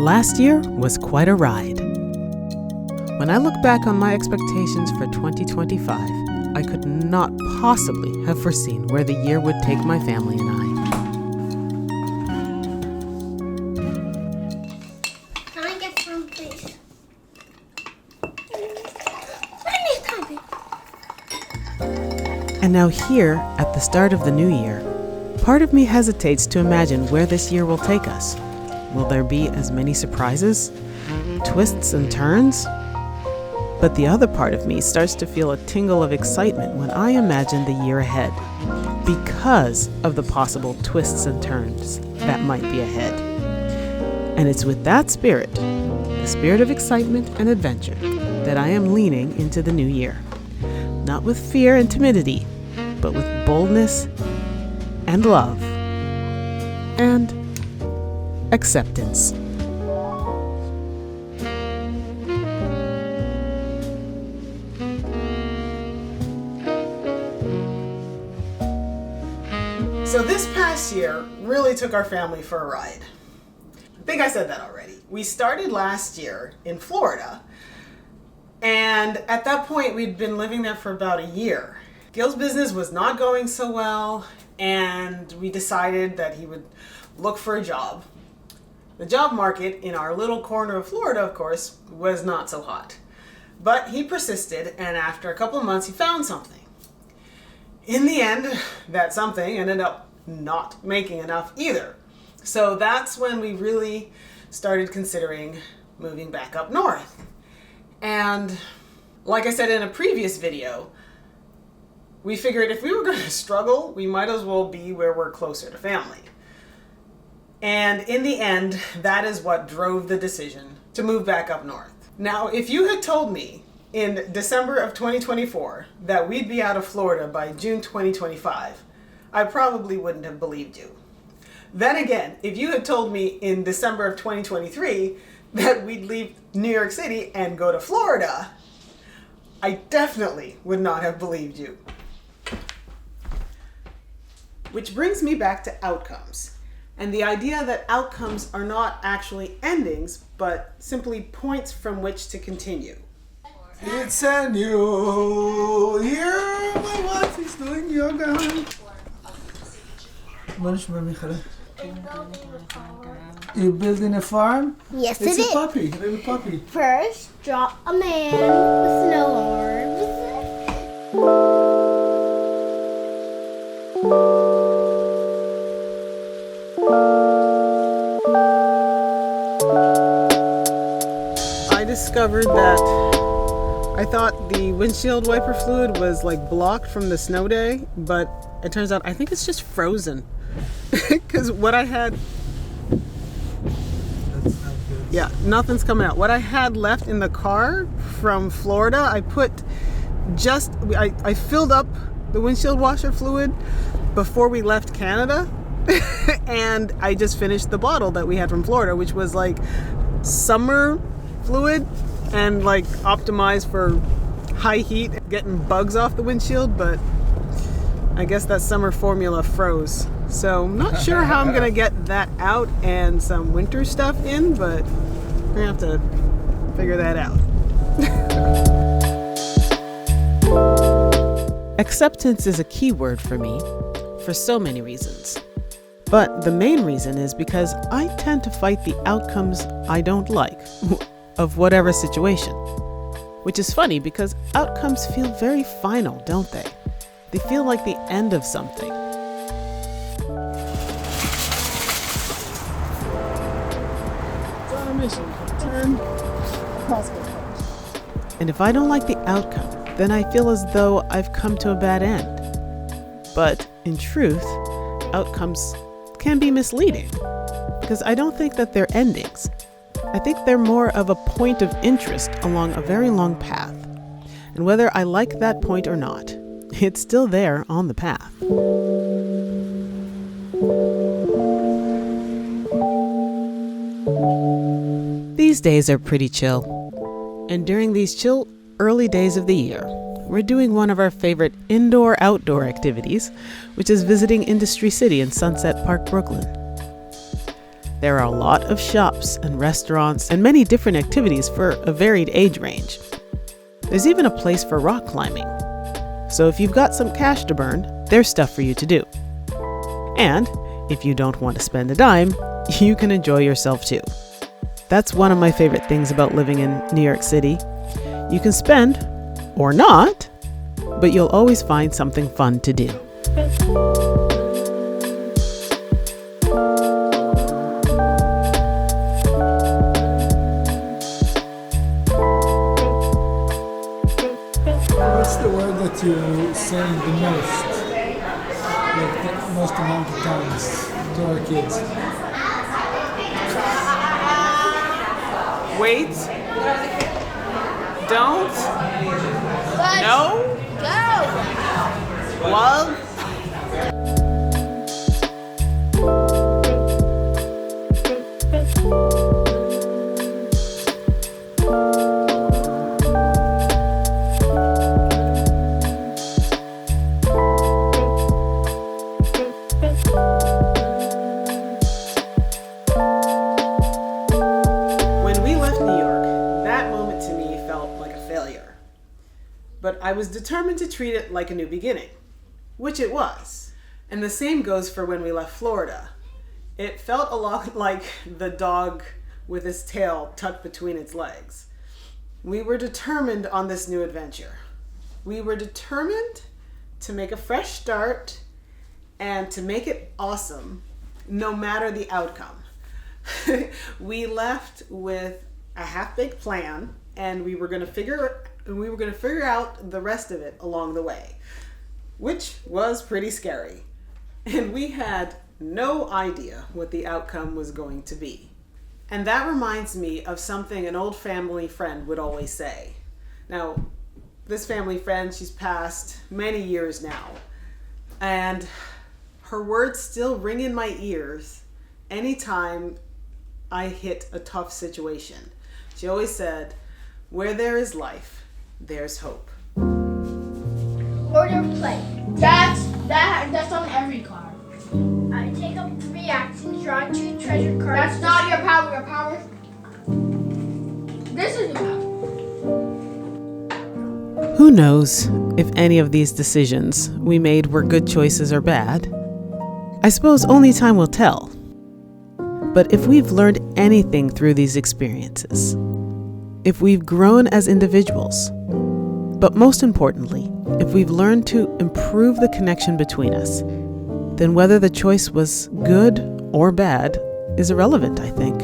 Last year was quite a ride. When I look back on my expectations for 2025, I could not possibly have foreseen where the year would take my family and I. Can I get some, please? And now here, at the start of the new year, part of me hesitates to imagine where this year will take us. Will there be as many surprises, twists and turns? But the other part of me starts to feel a tingle of excitement when I imagine the year ahead, because of the possible twists and turns that might be ahead. And it's with that spirit, the spirit of excitement and adventure, that I am leaning into the new year. Not with fear and timidity, but with boldness and love and acceptance. So this past year really took our family for a ride. I think I said that already. We started last year in Florida, and at that point we'd been living there for about a year. Gil's business was not going so well, and we decided that he would look for a job. The job market in our little corner of Florida, of course, was not so hot. But he persisted, and after a couple of months he found something. In the end, that something ended up not making enough either. So that's when we really started considering moving back up north. And like I said in a previous video, we figured if we were going to struggle, we might as well be where we're closer to family. And in the end, that is what drove the decision to move back up north. Now, if you had told me in December of 2024 that we'd be out of Florida by June 2025, I probably wouldn't have believed you. Then again, if you had told me in December of 2023 that we'd leave New York City and go to Florida, I definitely would not have believed you. Which brings me back to outcomes. And the idea that outcomes are not actually endings, but simply points from which to continue. It's a new year. My wife is doing yoga. You're building a farm? Yes, It's it a is. puppy, a little puppy. First, draw a man with no arms. I discovered that I thought the windshield wiper fluid was like blocked from the snow day, but it turns out I think it's just frozen. Because what I had, That's not good. yeah, nothing's coming out. What I had left in the car from Florida, I filled up the windshield washer fluid before we left Canada. And I just finished the bottle that we had from Florida, which was like summer fluid and like optimized for high heat, getting bugs off the windshield, but I guess that summer formula froze. So I'm not sure how I'm gonna get that out and some winter stuff in, but we're gonna have to figure that out. Acceptance is a key word for me for so many reasons. But the main reason is because I tend to fight the outcomes I don't like of whatever situation. Which is funny because outcomes feel very final, don't they? They feel like the end of something. It's on a mission. Turn possible. And if I don't like the outcome, then I feel as though I've come to a bad end. But in truth, outcomes can be misleading because I don't think that they're endings. I think they're more of a point of interest along a very long path. And whether I like that point or not, it's still there on the path. These days are pretty chill. And during these chill early days of the year, we're doing one of our favorite indoor-outdoor activities, which is visiting Industry City in Sunset Park, Brooklyn. There are a lot of shops and restaurants and many different activities for a varied age range. There's even a place for rock climbing. So if you've got some cash to burn, there's stuff for you to do. And if you don't want to spend a dime, you can enjoy yourself too. That's one of my favorite things about living in New York City. You can spend, or not, but you'll always find something fun to do. What's the word that you say the most? Like the most amount of times to our kids? Wait. Don't. No. Go. Love. When we left New York, that moment to me felt like a failure. But I was determined to treat it like a new beginning, which it was. And the same goes for when we left Florida. It felt a lot like the dog with his tail tucked between its legs. We were determined on this new adventure. We were determined to make a fresh start and to make it awesome, no matter the outcome. We left with a half-baked plan, and we were going to figure out the rest of it along the way, which was pretty scary. And we had no idea what the outcome was going to be. And that reminds me of something an old family friend would always say. Now, this family friend, she's passed many years now, and her words still ring in my ears anytime I hit a tough situation. She always said, "Where there is life, there's hope." Order plate. That's on every car. I take up 3 actions, draw 2 treasure cards. That's not your power. Your power. This is your power. Who knows if any of these decisions we made were good choices or bad? I suppose only time will tell. But if we've learned anything through these experiences, if we've grown as individuals, but most importantly, if we've learned to improve the connection between us, then whether the choice was good or bad is irrelevant, I think,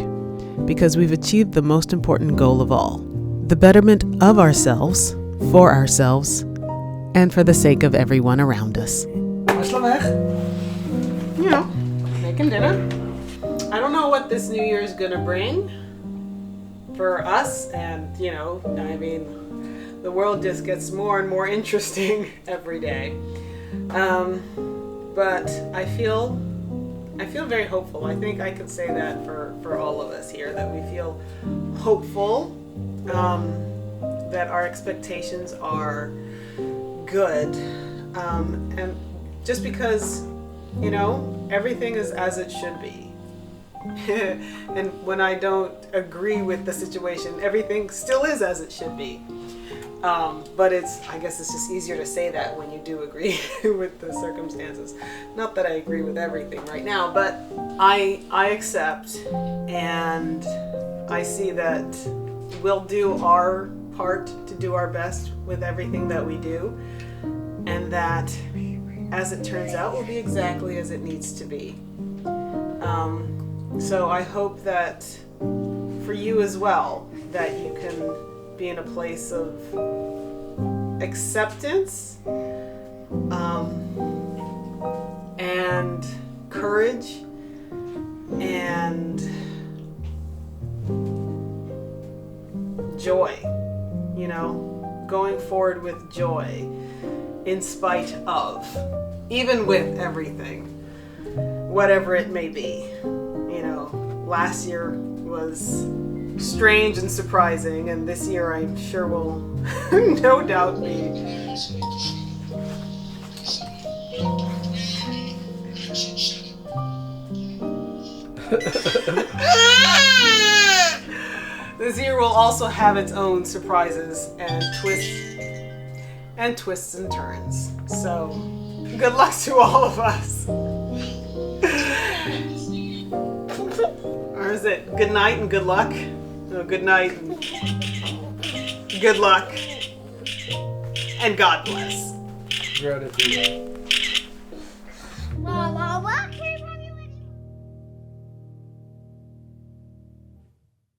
because we've achieved the most important goal of all, the betterment of ourselves, for ourselves, and for the sake of everyone around us. Waar is weg? You know, making dinner. I don't know what this new year is gonna bring for us, and I mean, the world just gets more and more interesting every day. But I feel very hopeful. I think I could say that for all of us here, that we feel hopeful, that our expectations are good, and just because everything is as it should be. And when I don't agree with the situation, everything still is as it should be. But I guess it's just easier to say that when you do agree with the circumstances. Not that I agree with everything right now, but I accept, and I see that we'll do our part to do our best with everything that we do, and that as it turns out will be exactly as it needs to be. So I hope that for you as well, that you can be in a place of acceptance, and courage, and joy, going forward with joy in spite of, even with everything, whatever it may be. Last year was strange and surprising, and this year I'm sure will no doubt be. This year will also have its own surprises and twists and turns. So, good luck to all of us. Or is it good night and good luck? No, good night and good luck. And God bless. Gratitude.